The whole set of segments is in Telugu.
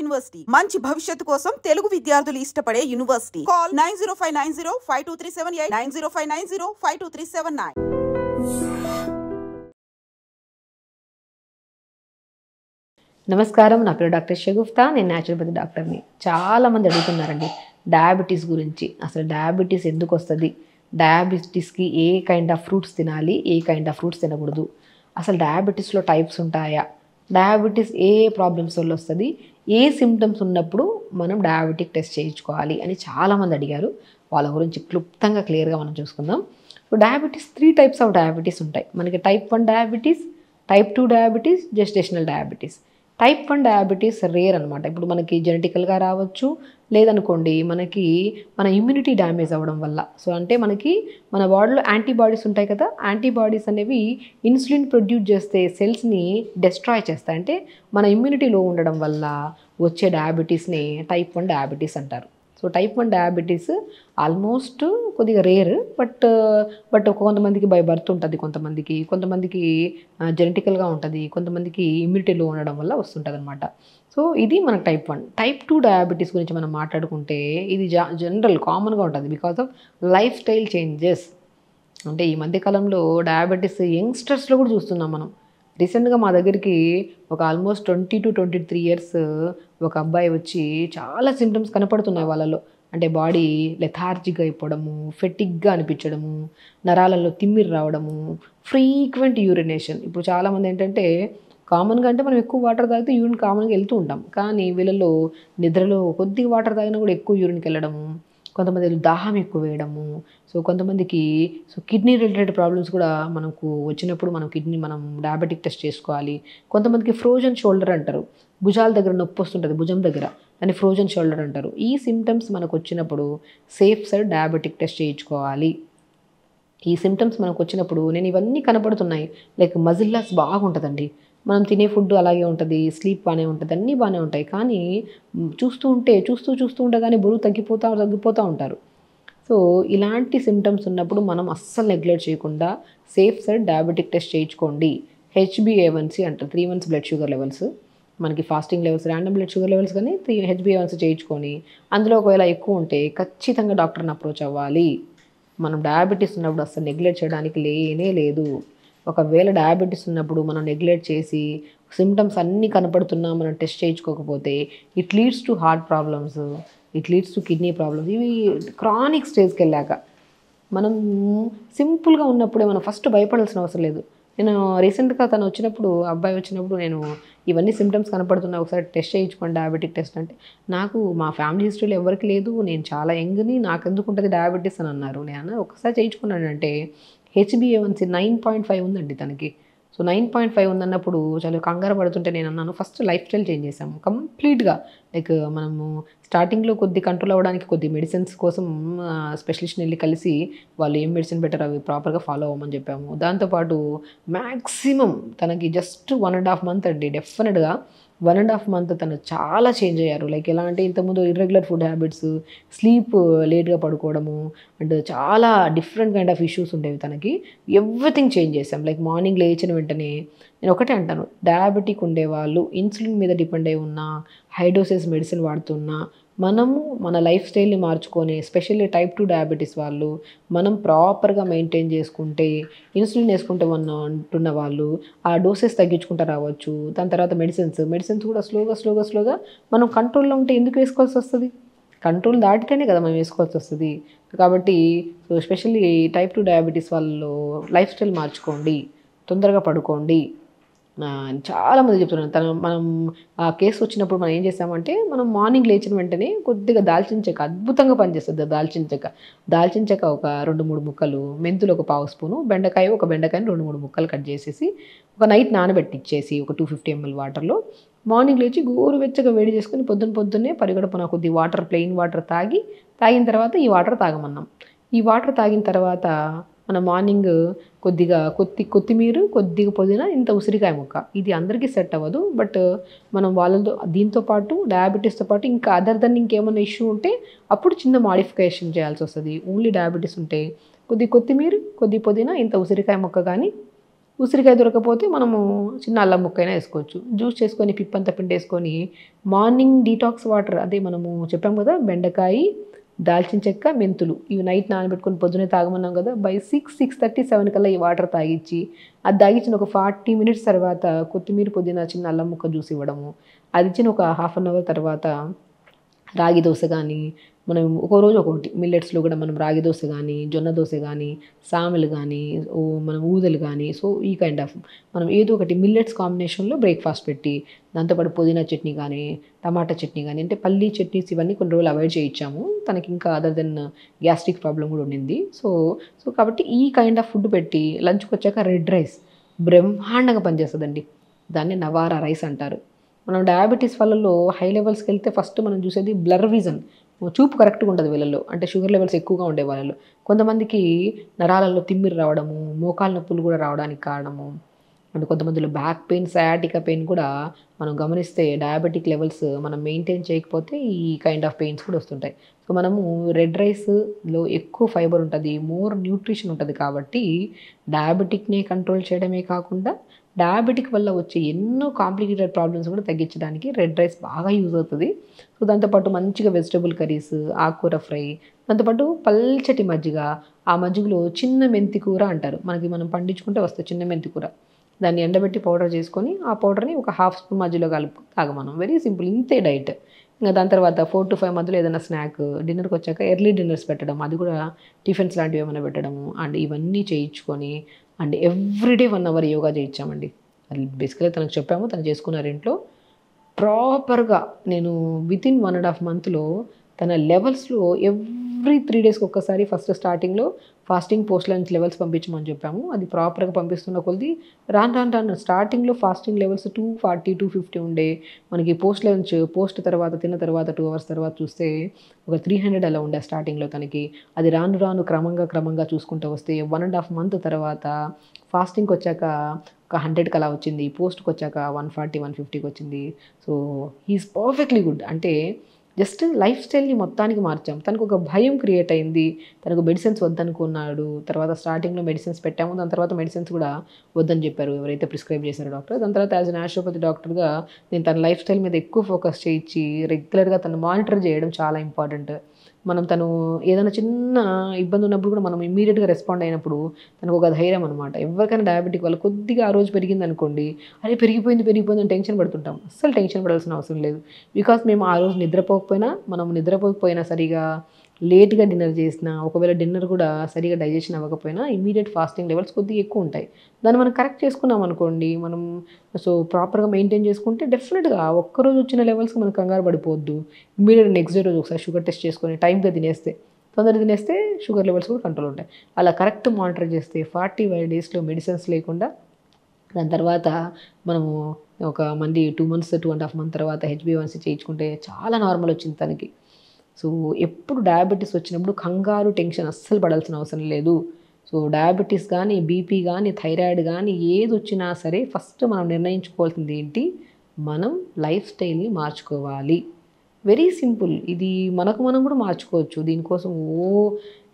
యూనివర్సిటీ మంచి భవిష్యత్తు కోసం తెలుగు విద్యార్థులు ఇష్టపడే యూనివర్సిటీ. కాల్ 9059052378 9059052379. నమస్కారం, నా పేరు డాక్టర్ షగుఫ్తా. నేను న్యాచురోపతి డాక్టర్ని. చాలామంది అడుగుతున్నారండి డయాబెటీస్ గురించి. అసలు డయాబెటీస్ ఎందుకు వస్తుంది, డయాబెటీస్కి ఏ కైండ్ ఆఫ్ ఫ్రూట్స్ తినాలి, ఏ కైండ్ ఆఫ్ ఫ్రూట్స్ తినకూడదు, అసలు డయాబెటీస్లో టైప్స్ ఉంటాయా, డయాబెటీస్ ఏ ప్రాబ్లమ్స్ వల్ల వస్తుంది, ఏ సిమ్టమ్స్ ఉన్నప్పుడు మనం డయాబెటిక్ టెస్ట్ చేయించుకోవాలి అని చాలామంది అడిగారు. వాళ్ళ గురించి క్లుప్తంగా క్లియర్గా మనం చూసుకుందాం. ఇప్పుడు డయాబెటీస్ 3 టైప్స్ ఆఫ్ డయాబెటీస్ ఉంటాయి మనకి. Type 1 diabetes, type 2 diabetes, gestational diabetes. Type 1 diabetes rare అనమాట. ఇప్పుడు మనకి జెనెటికల్గా రావచ్చు, లేదనుకోండి మనకి మన ఇమ్యూనిటీ డ్యామేజ్ అవ్వడం వల్ల. సో అంటే మనకి మన బాడీలో యాంటీబాడీస్ ఉంటాయి కదా, యాంటీబాడీస్ అనేవి ఇన్సులిన్ ప్రొడ్యూస్ చేస్తే సెల్స్ని డెస్ట్రాయ్ చేస్తాయి. అంటే మన ఇమ్యూనిటీ లో ఉండడం వల్ల వచ్చే డయాబెటీస్ని టైప్ 1 డయాబెటీస్ అంటారు. సో టైప్ 1 డయాబెటీస్ ఆల్మోస్ట్ కొద్దిగా రేర్, బట్ కొంతమందికి బై బర్త్ ఉంటుంది, కొంతమందికి జెనెటికల్గా ఉంటుంది, కొంతమందికి ఇమ్యూనిటీలో ఉండడం వల్ల వస్తుంటుంది అనమాట. సో ఇది మనకు టైప్ 1. టైప్ 2 డయాబెటీస్ గురించి మనం మాట్లాడుకుంటే ఇది జనరల్ కామన్గా ఉంటుంది because of life style changes. అంటే ఈ మధ్యకాలంలో డయాబెటీస్ యంగ్స్టర్స్లో కూడా చూస్తున్నాం మనం. రీసెంట్గా మా దగ్గరికి ఒక ఆల్మోస్ట్ 20 to 23 ఇయర్స్ ఒక అబ్బాయి వచ్చి చాలా సిమ్టమ్స్ కనపడుతున్నాయి వాళ్ళలో. అంటే బాడీ లెథార్జిక్ అయిపోవడము, ఫెటిక్గా అనిపించడము, నరాలలో తిమ్మిరి రావడము, ఫ్రీక్వెంట్ యూరినేషన్. ఇప్పుడు చాలామంది ఏంటంటే కామన్గా అంటే మనం ఎక్కువ వాటర్ తాగితే యూరిన్ కామన్గా వెళ్తూ ఉంటాం, కానీ వీళ్ళలో నిద్రలో కొద్దిగా వాటర్ తాగినా కూడా ఎక్కువ యూరిన్కి వెళ్ళడము, కొంతమంది దాహం ఎక్కువ వేయడము. సో కొంతమందికి కిడ్నీ రిలేటెడ్ ప్రాబ్లమ్స్ కూడా మనకు వచ్చినప్పుడు మనం డయాబెటిక్ టెస్ట్ చేసుకోవాలి. కొంతమందికి ఫ్రోజన్ షోల్డర్ అంటారు, భుజాల దగ్గర నొప్పి వస్తుంటుంది, భుజం దగ్గర, దాన్ని ఫ్రోజన్ షోల్డర్ అంటారు. ఈ సిమ్టమ్స్ మనకు వచ్చినప్పుడు సేఫ్ సైడ్ డయాబెటిక్ టెస్ట్ చేయించుకోవాలి. ఈ సిమ్టమ్స్ మనకు వచ్చినప్పుడు నేను ఇవన్నీ కనపడుతున్నాయి, లైక్ మజిల్ లాస్ బాగుంటుందండి, మనం తినే ఫుడ్ అలాగే ఉంటుంది, స్లీప్ బాగానే ఉంటుంది, అన్నీ బాగానే ఉంటాయి, కానీ చూస్తూ ఉంటే కానీ బరువు తగ్గిపోతూ ఉంటారు. సో ఇలాంటి సిమ్టమ్స్ ఉన్నప్పుడు మనం అస్సలు నెగ్లెక్ట్ చేయకుండా సేఫ్ సైడ్ డయాబెటిక్ టెస్ట్ చేయించుకోండి. HbA1c అంటారు, 3 months బ్లడ్ షుగర్ లెవెల్స్, మనకి fasting levels, random blood sugar levels, కానీ HbA1c చేయించుకొని అందులో ఒకవేళ ఎక్కువ ఉంటే ఖచ్చితంగా డాక్టర్ని అప్రోచ్ అవ్వాలి. మనం డయాబెటీస్ ఉన్నప్పుడు అస్సలు నెగ్లెక్ట్ చేయడానికి లేనే లేదు. ఒకవేళ డయాబెటీస్ ఉన్నప్పుడు మనం నెగ్లెక్ట్ చేసి సిమ్టమ్స్ అన్నీ కనపడుతున్నా మనం టెస్ట్ చేయించుకోకపోతే it leads to heart problems, it leads to kidney problems. ఇవి క్రానిక్ స్టేజ్కి వెళ్ళాక మనం సింపుల్గా ఉన్నప్పుడే మనం ఫస్ట్ భయపడాల్సిన అవసరం లేదు. నేను రీసెంట్గా అబ్బాయి వచ్చినప్పుడు నేను ఇవన్నీ సిమ్టమ్స్ కనపడుతున్నా, ఒకసారి టెస్ట్ చేయించుకోండి డయాబెటిక్ టెస్ట్ అంటే, నాకు మా ఫ్యామిలీ హిస్టరీలో ఎవరికి లేదు, నేను చాలా యంగ్ని, నాకు ఎందుకు ఉంటుంది డయాబెటీస్ అని అన్నారు. నేను ఒకసారి చేయించుకున్నాను అంటే HbA1c 9.5 ఉందండి తనకి. సో 9.5 ఉందన్నప్పుడు చాలా కంగారు పడుతుంటే నేను అన్నాను, ఫస్ట్ లైఫ్ స్టైల్ చేంజ్ చేసాము కంప్లీట్గా. లైక్ మనము స్టార్టింగ్లో కొద్ది కంట్రోల్ అవ్వడానికి కొద్ది మెడిసిన్స్ కోసం స్పెషలిస్ట్ని వెళ్ళి కలిసి వాళ్ళు ఏం మెడిసిన్ పెట్టారో అవి ప్రాపర్గా ఫాలో అవ్వమని చెప్పాము. దాంతోపాటు మ్యాక్సిమం తనకి జస్ట్ 1.5 month అండి, డెఫినెట్గా 1.5 month తను చాలా చేంజ్ అయ్యారు. లైక్ ఎలా అంటే ఇంతకుముందు ఇర్రెగ్యులర్ ఫుడ్ హ్యాబిట్స్, స్లీప్ లేట్గా పడుకోవడము, అండ్ చాలా డిఫరెంట్ కైండ్ ఆఫ్ ఇష్యూస్ ఉండేవి తనకి. ఎవ్రీథింగ్ చేంజ్ చేసాం. లైక్ మార్నింగ్ లేచిన వెంటనే నేను ఒకటే అంటాను, డయాబెటిక్ ఉండేవాళ్ళు ఇన్సులిన్ మీద డిపెండ్ అయి ఉన్న, హై డోసెస్ మెడిసిన్ వాడుతున్నా, మనము మన లైఫ్ స్టైల్ని మార్చుకొని, ఎస్పెషల్లీ టైప్ 2 డయాబెటీస్ వాళ్ళు మనం ప్రాపర్గా మెయింటైన్ చేసుకుంటే, ఇన్సులిన్ వేసుకుంటే అంటున్న వాళ్ళు ఆ డోసెస్ తగ్గించుకుంటూ రావచ్చు. దాని తర్వాత మెడిసిన్స్ కూడా స్లోగా మనం కంట్రోల్లో ఉంటే ఎందుకు వేసుకోవాల్సి వస్తుంది? కంట్రోల్ దాటితేనే కదా మనం వేసుకోవాల్సి వస్తుంది. కాబట్టి ఎస్పెషల్లీ టైప్ 2 డయాబెటీస్ వాళ్ళు లైఫ్ స్టైల్ మార్చుకోండి, తొందరగా పడుకోండి. చాలామంది చెప్తున్నాను. మనం ఆ కేసు వచ్చినప్పుడు మనం ఏం చేసామంటే, మనం మార్నింగ్ లేచిన వెంటనే కొద్దిగా దాల్చిన చెక్క అద్భుతంగా పనిచేస్తుంది. దాల్చిన చెక్క ఒక 2-3 ముక్కలు, మెంతులు ఒక 1/2 స్పూను, బెండకాయని 2-3 ముక్కలు కట్ చేసేసి ఒక నైట్ నానబెట్టిచ్చేసి ఒక 250 ml వాటర్లో మార్నింగ్ లేచి గోరువెచ్చగా వేడి చేసుకొని పొద్దున్నే పరిగడుపున కొద్ది ప్లెయిన్ వాటర్ తాగిన తర్వాత ఈ వాటర్ తాగమన్నాం. ఈ వాటర్ తాగిన తర్వాత మన మార్నింగ్ కొద్దిగా కొత్తిమీర, కొద్దిగా పుదీనా, ఇంత ఉసిరికాయ ముక్క. ఇది అందరికీ సెట్ అవ్వదు, బట్ మనం వాళ్ళతో దీంతో పాటు డయాబెటీస్తో పాటు ఇంకా అదర్ దెన్ ఇంకేమైనా ఇష్యూ ఉంటే అప్పుడు చిన్న మాడిఫికేషన్ చేయాల్సి వస్తుంది. ఓన్లీ డయాబెటీస్ ఉంటే కొద్దిమీర, కొద్ది పుదీనా, ఇంత ఉసిరికాయ ముక్క కానీ ఉసిరికాయ దొరకకపోతే మనము చిన్న అల్లం ముక్కైనా వేసుకోవచ్చు. జ్యూస్ చేసుకొని పిప్పంతా పిండేసుకొని మార్నింగ్ డీటాక్స్ వాటర్, అదే మనము చెప్పాం కదా, బెండకాయ, దాల్చిన చెక్క, మెంతులు ఇవి నైట్ నానబెట్టుకొని పొద్దునే తాగమన్నాం కదా, బై 6:30, 7 కల్లా ఈ వాటర్ తాగించి, అది తాగించిన ఒక 40 మినిట్స్ తర్వాత కొత్తిమీర, పుదీనా, చిన్న అల్లం ముక్క జ్యూస్ ఇవ్వడము, అది ఇచ్చిన ఒక హాఫ్ అన్ అవర్ తర్వాత రాగి దోశ కానీ, మనం ఒక్కో రోజు ఒక్కొక్కటి మిల్లెట్స్లో కూడా మనం రాగి దోశ కానీ, జొన్న దోశ కానీ, సామెలు కానీ, మనం ఊదలు కానీ, సో ఈ కైండ్ ఆఫ్ మనం ఏదో ఒకటి మిల్లెట్స్ కాంబినేషన్లో బ్రేక్ఫాస్ట్ పెట్టి, దాంతోపాటు పుదీనా చట్నీ కానీ, టమాటా చట్నీ కానీ, అంటే పల్లీ చట్నీస్ ఇవన్నీ కొన్ని రోజులు అవాయిడ్ చేయించాము. తనకి ఇంకా అదర్ దెన్ గ్యాస్ట్రిక్ ప్రాబ్లం కూడా ఉండింది. సో కాబట్టి ఈ కైండ్ ఆఫ్ ఫుడ్ పెట్టి లంచ్కి వచ్చాక రెడ్ రైస్ బ్రహ్మాండంగా పనిచేస్తుందండి. దాన్ని నవారా రైస్ అంటారు. మనం డయాబెటీస్ వాళ్ళలో హై లెవెల్స్కి వెళ్తే ఫస్ట్ మనం చూసేది బ్లర్ విజన్, చూపు కరెక్ట్గా ఉంటుంది వీళ్ళలో, అంటే షుగర్ లెవెల్స్ ఎక్కువగా ఉండే వాళ్ళలో. కొంతమందికి నరాలలో తిమ్మిరి రావడము, మోకాలు నొప్పులు కూడా రావడానికి కారణము, అండ్ కొంతమందిలో బ్యాక్ పెయిన్, సయాటికా పెయిన్ కూడా మనం గమనిస్తే డయాబెటిక్ లెవెల్స్ మనం మెయింటైన్ చేయకపోతే ఈ కైండ్ ఆఫ్ పెయిన్స్ కూడా వస్తుంటాయి. సో మనము రెడ్ రైస్లో ఎక్కువ ఫైబర్ ఉంటుంది, మోర్ న్యూట్రిషన్ ఉంటుంది. కాబట్టి డయాబెటిక్ని కంట్రోల్ చేయడమే కాకుండా డయాబెటిక్ వల్ల వచ్చే ఎన్నో కాంప్లికేటెడ్ ప్రాబ్లమ్స్ కూడా తగ్గించడానికి రెడ్ రైస్ బాగా యూజ్ అవుతుంది. సో దాంతోపాటు మంచిగా వెజిటబుల్ కర్రీస్, ఆకుకూర ఫ్రై, దాంతోపాటు పల్చటి మజ్జిగ, ఆ మజ్జిగలో చిన్న మెంతి కూర అంటారు, మనం పండించుకుంటే వస్తుంది చిన్న మెంతి కూర, దాన్ని ఎండబెట్టి పౌడర్ చేసుకొని ఆ పౌడర్ని ఒక హాఫ్ స్పూన్ మధ్యలో కలుపు తాగమనం. వెరీ సింపుల్, ఇంతే డైట్. ఇంకా దాని తర్వాత 4 to 5 మధ్యలో ఏదైనా స్నాక్, డిన్నర్కి వచ్చాక ఎర్లీ డిన్నర్స్ పెట్టడం, అది కూడా టిఫిన్స్ లాంటివి ఏమైనా పెట్టడము, అండ్ ఇవన్నీ చేయించుకొని అండ్ ఎవ్రీడే 1 hour యోగా చేయించామండి. అది బేసికల్గా తనకు చెప్పాము, తను చేసుకున్నారు ఇంట్లో ప్రాపర్గా. నేను వితిన్ 1.5 monthలో తన లెవెల్స్లో ఎవ్రీ 3 daysకి ఒక్కసారి ఫస్ట్ స్టార్టింగ్లో ఫాస్టింగ్ పోస్ట్ లంచ్ లెవెల్స్ పంపించమని చెప్పాము. అది ప్రాపర్గా పంపిస్తున్న కొద్ది రాను స్టార్టింగ్లో ఫాస్టింగ్ లెవెల్స్ 240, 250 ఉండే, మనకి పోస్ట్ తర్వాత తిన్న తర్వాత 2 hours తర్వాత చూస్తే ఒక 300 అలా ఉండే స్టార్టింగ్లో తనకి. అది రాను క్రమంగా చూసుకుంటూ వస్తే 1.5 month తర్వాత ఫాస్టింగ్కి వచ్చాక ఒక 100కి అలా వచ్చింది, పోస్ట్కి వచ్చాక 140, 150కి వచ్చింది. So he's perfectly good. అంటే జస్ట్ లైఫ్ స్టైల్ని మొత్తానికి మార్చాం. తనకు ఒక భయం క్రియేట్ అయింది, తనకు మెడిసిన్స్ వద్దనుకున్నాడు. తర్వాత స్టార్టింగ్లో మెడిసిన్స్ పెట్టాము, దాని తర్వాత మెడిసిన్స్ కూడా వద్దని చెప్పారు ఎవరైతే ప్రిస్క్రైబ్ చేశారో డాక్టర్. దాని తర్వాత యాజ్ అ న్యాచురోపతి డాక్టర్గా నేను తన లైఫ్ స్టైల్ మీద ఎక్కువ ఫోకస్ చేయించి రెగ్యులర్గా తను మానిటర్ చేయడం చాలా ఇంపార్టెంట్. తను ఏదైనా చిన్న ఇబ్బంది ఉన్నప్పుడు కూడా మనం ఇమీడియట్గా రెస్పాండ్ అయినప్పుడు తనకు ఒక ధైర్యం అనమాట. ఎవరికైనా డయాబెటిక్ వల్ల కొద్దిగా ఆ రోజు పెరిగింది అనుకోండి, అరే పెరిగిపోయింది అని టెన్షన్ పడుతుంటాం. అస్సలు టెన్షన్ పడాల్సిన అవసరం లేదు. బికాస్ మేము ఆ రోజు నిద్రపోకపోయినా సరిగా లేట్గా డిన్నర్ చేసినా, ఒకవేళ డిన్నర్ కూడా సరిగా డైజెషన్ అవ్వకపోయినా ఇమీడియట్ ఫాస్టింగ్ లెవెల్స్ కొద్దిగా ఎక్కువ ఉంటాయి. దాన్ని మనం కరెక్ట్ చేసుకున్నాం అనుకోండి, మనం సో ప్రాపర్గా మెయింటైన్ చేసుకుంటే డెఫినెట్గా ఒక్కరోజు వచ్చిన లెవెల్స్కి మనం కంగారు పడిపోవద్దు. ఇమీడియట్ నెక్స్ట్ డే రోజు ఒకసారి షుగర్ టెస్ట్ చేసుకొని టైంగా తొందరగా తినేస్తే షుగర్ లెవెల్స్ కూడా కంట్రోల్ ఉంటాయి. అలా కరెక్ట్ మానిటర్ చేస్తే 45 daysలో మెడిసిన్స్ లేకుండా, దాని తర్వాత మనము ఒక 2 months, 2.5 months తర్వాత HbA1c చేయించుకుంటే చాలా నార్మల్ వచ్చింది తనకి. సో ఎప్పుడు డయాబెటీస్ వచ్చినప్పుడు కంగారు, టెన్షన్ అస్సలు పడాల్సిన అవసరం లేదు. సో డయాబెటీస్ కానీ, బీపీ కానీ, థైరాయిడ్ కానీ ఏది వచ్చినా సరే ఫస్ట్ మనం నిర్ణయించుకోవాల్సింది ఏంటి, మనం లైఫ్ స్టైల్ని మార్చుకోవాలి. Very simple. ఇది మనం కూడా మార్చుకోవచ్చు. దీనికోసం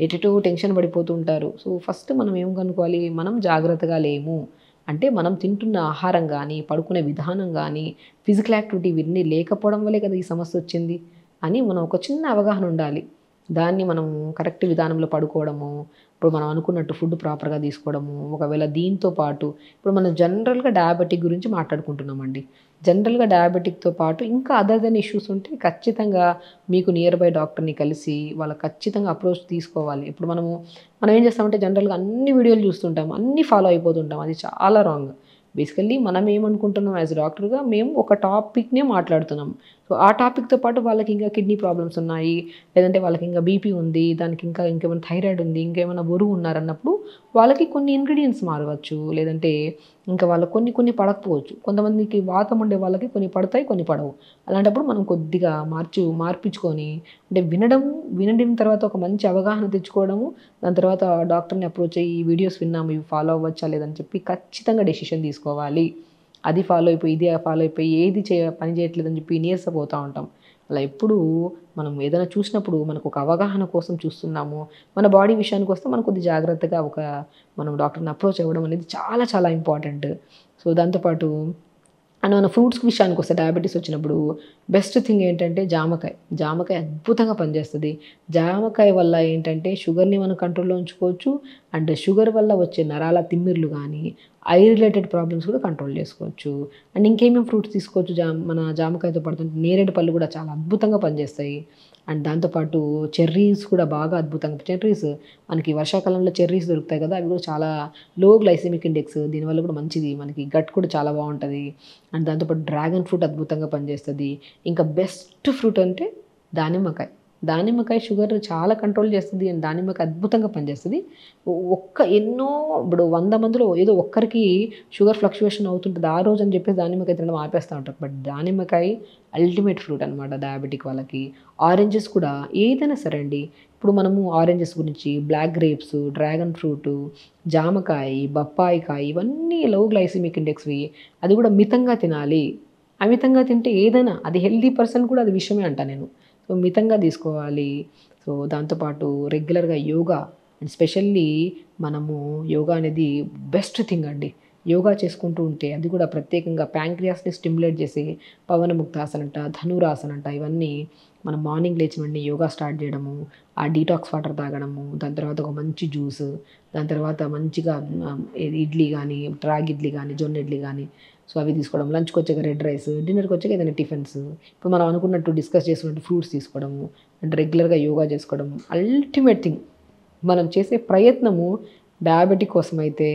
ఎటెటో టెన్షన్ పడిపోతూ ఉంటారు. సో ఫస్ట్ మనం ఏం కనుక్కోవాలి, మనం జాగ్రత్తగా లేము అంటే మనం తింటున్న ఆహారం కానీ, పడుకునే విధానం కానీ, ఫిజికల్ యాక్టివిటీ ఇవన్నీ లేకపోవడం వల్లే కదా ఈ సమస్య వచ్చింది అని మనం ఒక చిన్న అవగాహన ఉండాలి. దాన్ని మనం కరెక్ట్ విధానంలో పడుకోవడము, ఇప్పుడు మనం అనుకున్నట్టు ఫుడ్ ప్రాపర్గా తీసుకోవడము, ఒకవేళ దీంతో పాటు ఇప్పుడు మనం జనరల్గా డయాబెటిక్ గురించి మాట్లాడుకుంటున్నామండి. జనరల్గా డయాబెటిక్తో పాటు ఇంకా అదర్ దెన్ ఇష్యూస్ ఉంటే ఖచ్చితంగా మీకు నియర్ బై డాక్టర్ని కలిసి వాళ్ళకి ఖచ్చితంగా అప్రోచ్ తీసుకోవాలి. ఇప్పుడు మనం ఏం చేస్తామంటే జనరల్గా అన్ని వీడియోలు చూస్తుంటాం, అన్నీ ఫాలో అయిపోతుంటాం. అది చాలా రాంగ్. బేసికల్లీ మనం ఏమనుకుంటున్నాం యాజ్ డాక్టర్గా, మేము ఒక టాపిక్నే మాట్లాడుతున్నాం. సో ఆ టాపిక్తో పాటు వాళ్ళకి ఇంకా కిడ్నీ ప్రాబ్లమ్స్ ఉన్నాయి, లేదంటే వాళ్ళకి ఇంకా బీపీ ఉంది, దానికి ఇంకేమైనా థైరాయిడ్ ఉంది, ఇంకేమైనా బరువు ఉన్నారన్నప్పుడు వాళ్ళకి కొన్ని ఇంగ్రీడియంట్స్ మారవచ్చు, లేదంటే ఇంకా వాళ్ళకి కొన్ని పడకపోవచ్చు. కొంతమందికి వాతం ఉండే వాళ్ళకి కొన్ని పడతాయి, కొన్ని పడవు. అలాంటప్పుడు మనం కొద్దిగా మార్పించుకొని, అంటే వినడం తర్వాత ఒక మంచి అవగాహన తెచ్చుకోవడము, దాని తర్వాత డాక్టర్ని అప్రోచ్ అయ్యి ఈ వీడియోస్ విన్నాము, ఇవి ఫాలో అవ్వచ్చా లేదని చెప్పి ఖచ్చితంగా డెసిషన్ తీసుకోవాలి. అది ఫాలో అయిపోయి ఇది ఫాలో అయిపోయి ఏది పని చేయట్లేదని చెప్పి నీరసపోతూ ఉంటాం. అలా ఎప్పుడు మనం ఏదైనా చూసినప్పుడు మనకు ఒక అవగాహన కోసం చూస్తున్నాము, మన బాడీ విషయానికి వస్తే మనం కొద్ది జాగ్రత్తగా మనం డాక్టర్ని అప్రోచ్ అవ్వడం అనేది చాలా చాలా ఇంపార్టెంట్. సో దాంతోపాటు అండ్ మన ఫ్రూట్స్ విషయానికి వస్తే డయాబెటీస్ వచ్చినప్పుడు బెస్ట్ థింగ్ ఏంటంటే జామకాయ అద్భుతంగా పనిచేస్తుంది. జామకాయ వల్ల ఏంటంటే షుగర్ని మనం కంట్రోల్లో ఉంచుకోవచ్చు, అండ్ షుగర్ వల్ల వచ్చే నరాల తిమ్మిర్లు కానీ ఐ రిలేటెడ్ ప్రాబ్లమ్స్ కూడా కంట్రోల్ చేసుకోవచ్చు. అండ్ ఇంకేమేమి ఫ్రూట్స్ తీసుకోవచ్చు మన జామకాయతో పాటు నేరేడు పళ్ళు కూడా చాలా అద్భుతంగా పనిచేస్తాయి. అండ్ దాంతోపాటు చెర్రీస్ కూడా బాగా అద్భుతంగా, చెర్రీస్ మనకి వర్షాకాలంలో చెర్రీస్ దొరుకుతాయి కదా, అవి కూడా చాలా లో గ్లైసెమిక్ ఇండెక్స్, దీనివల్ల కూడా మంచిది, మనకి గట్ కూడా చాలా బాగుంటుంది. అండ్ దాంతోపాటు డ్రాగన్ ఫ్రూట్ అద్భుతంగా పనిచేస్తుంది. ఇంకా బెస్ట్ ఫ్రూట్ అంటే దానిమ్మకాయ షుగర్ చాలా కంట్రోల్ చేస్తుంది, అండ్ దానిమ్మకాయ అద్భుతంగా పనిచేస్తుంది. ఇప్పుడు 100 మందిలో ఏదో ఒక్కరికి షుగర్ ఫ్లక్చువేషన్ అవుతుంటుంది, ఆ రోజు అని చెప్పేసి దానిమ్మకాయ తినడం ఆపేస్తూ ఉంటారు. బట్ దానిమ్మకాయ అల్టిమేట్ ఫ్రూట్ అనమాట డయాబెటిక్ వాళ్ళకి. ఆరెంజెస్ కూడా ఏదైనా సరే అండి, ఇప్పుడు మనము ఆరెంజెస్ గురించి, బ్లాక్ గ్రేప్స్, డ్రాగన్ ఫ్రూటు, జామకాయ, బొప్పాయికాయ ఇవన్నీ లో గ్లైసిమిక్ ఇండెక్స్వి, అది కూడా మితంగా తినాలి. అమితంగా తింటే ఏదైనా అది హెల్దీ పర్సన్ కూడా అది విషయమే అంట నేను. సో మితంగా తీసుకోవాలి. సో దాంతోపాటు రెగ్యులర్గా యోగా, అండ్ స్పెషల్లీ మనము యోగా అనేది బెస్ట్ థింగ్ అండి. యోగా చేసుకుంటూ ఉంటే అది కూడా ప్రత్యేకంగా ప్యాంక్రియాస్ని స్టిమ్యులేట్ చేసి పవనముక్తాసన అంట, ధనురాసన అంట, ఇవన్నీ మనం మార్నింగ్ లేచి వెంటనే యోగా స్టార్ట్ చేయడము, ఆ డీటాక్స్ వాటర్ తాగడము, దాని తర్వాత ఒక మంచి జ్యూస్, దాని తర్వాత మంచిగా ఇడ్లీ కానీ, రాగి ఇడ్లీ కానీ, జొన్న ఇడ్లీ కానీ, సో అవి తీసుకోవడం, లంచ్కి వచ్చాక రెడ్ రైస్, డిన్నర్కి వచ్చాక ఏదైనా టిఫిన్స్, ఇప్పుడు మనం అనుకున్నట్టు డిస్కస్ చేసుకున్నట్టు ఫ్రూట్స్ తీసుకోవడము, అండ్ రెగ్యులర్గా యోగా చేసుకోవడము. అల్టిమేట్ థింగ్ మనం చేసే ప్రయత్నము డయాబెటిక్ కోసం అయితే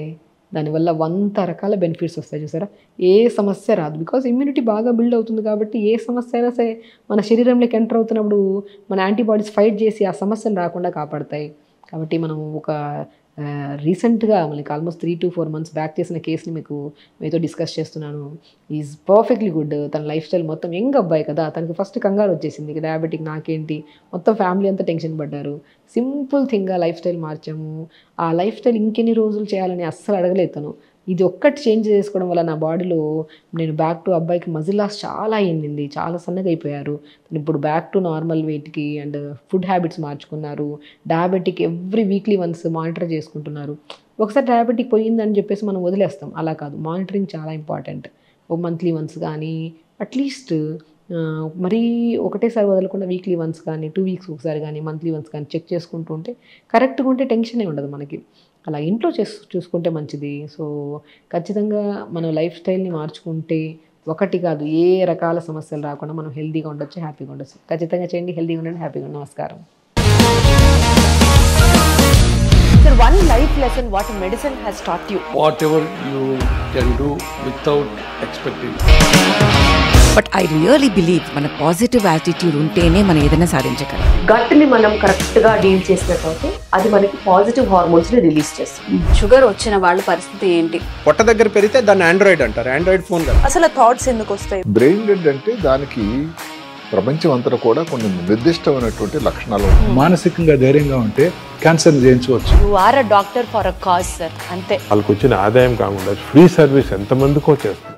దానివల్ల 100 రకాల బెనిఫిట్స్ వస్తాయి. చూసారా, ఏ సమస్య రాదు, బికాజ్ ఇమ్యూనిటీ బాగా బిల్డ్ అవుతుంది కాబట్టి ఏ సమస్య అయినా సరే మన శరీరంలోకి ఎంటర్ అవుతున్నప్పుడు మన యాంటీబాడీస్ ఫైట్ చేసి ఆ సమస్యను రాకుండా కాపాడతాయి. కాబట్టి మనం రీసెంట్గా మనకి ఆల్మోస్ట్ 3 to 4 months బ్యాక్ చేసిన కేసుని మీతో డిస్కస్ చేస్తున్నాను. Is perfectly good. తన లైఫ్ స్టైల్ మొత్తం యంగ్ అబ్బాయి కదా, తనకి ఫస్ట్ కంగారు వచ్చేసింది డయాబెటిక్ నాకేంటి, మొత్తం ఫ్యామిలీ అంతా టెన్షన్ పడ్డారు. సింపుల్ థింగ్గా లైఫ్ స్టైల్ మార్చాము. ఆ లైఫ్ స్టైల్ ఇంకెన్ని రోజులు చేయాలని అస్సలు అడగలేదు తను. ఇది ఒక్కటి చేంజ్ చేసుకోవడం వల్ల నా బాడీలో నేను బ్యాక్ టు అబ్బాయికి మజిల్ లాస్ చాలా అయ్యింది, చాలా సన్నగా అయిపోయారు. ఇప్పుడు బ్యాక్ టు నార్మల్ వెయిట్కి, అండ్ ఫుడ్ హ్యాబిట్స్ మార్చుకున్నారు. Diabetic every weekly once monitor చేసుకుంటున్నారు. ఒకసారి డయాబెటిక్ పోయిందని చెప్పేసి మనం వదిలేస్తాం, అలా కాదు, మానిటరింగ్ చాలా ఇంపార్టెంట్. ఒక మంత్లీ వన్స్ కానీ, అట్లీస్ట్ మరీ ఒకటేసారి వదలకుండా వీక్లీ వన్స్ కానీ, 2 weeks ఒకసారి కానీ, మంత్లీ వన్స్ కానీ చెక్ చేసుకుంటూ ఉంటే కరెక్ట్గా ఉంటే టెన్షనే ఉండదు మనకి. అలా ఇంట్లో చూసుకుంటే మంచిది. సో ఖచ్చితంగా మన లైఫ్ స్టైల్ని మార్చుకుంటే ఒకటి కాదు, ఏ రకాల సమస్యలు రాకుండా మనం హెల్తీగా ఉండొచ్చు, హ్యాపీగా ఉండొచ్చు. ఖచ్చితంగా చేయండి, హెల్తీగా ఉండండి, హ్యాపీగా ఉండండి. నమస్కారం. Sir, one life lesson what medicine has taught you. Whatever you can do without expecting. But I really believe మన పాజిటివ్ యాటిట్యూడ్ ఉంటేనే మనం ఏదైనా సాధించగలం. గట్ని మనం కరెక్ట్గా డీల్ చేసినట్లయితే అది మనకి పాజిటివ్ హార్మోన్స్ని రిలీజ్ చేస్తుంది. షుగర్ వచ్చిన వాళ్ళ పరిస్థితి ఏంటి? పొట్ట దగ్గర పెరిగితే దాన్ని ఆండ్రాయిడ్ అంటారు, ఆండ్రాయిడ్ ఫోన్ కదా. అసలు థాట్స్ ఎందుకు వస్తాయి? బ్రెయిన్ డెడ్ అంటే దానికి ప్రపంచం అంతా కూడా కొన్ని నిర్దిష్టమైనటువంటి లక్షణాలు. మానసికంగా ధైర్యంగా ఉంటే క్యాన్సర్ జయించవచ్చు. You are a doctor for a cause sir, అంతే. వాళ్ళకి వచ్చిన ఆదాయం కాకుండా ఫ్రీ సర్వీస్ ఎంతమందికో చేస్తారు.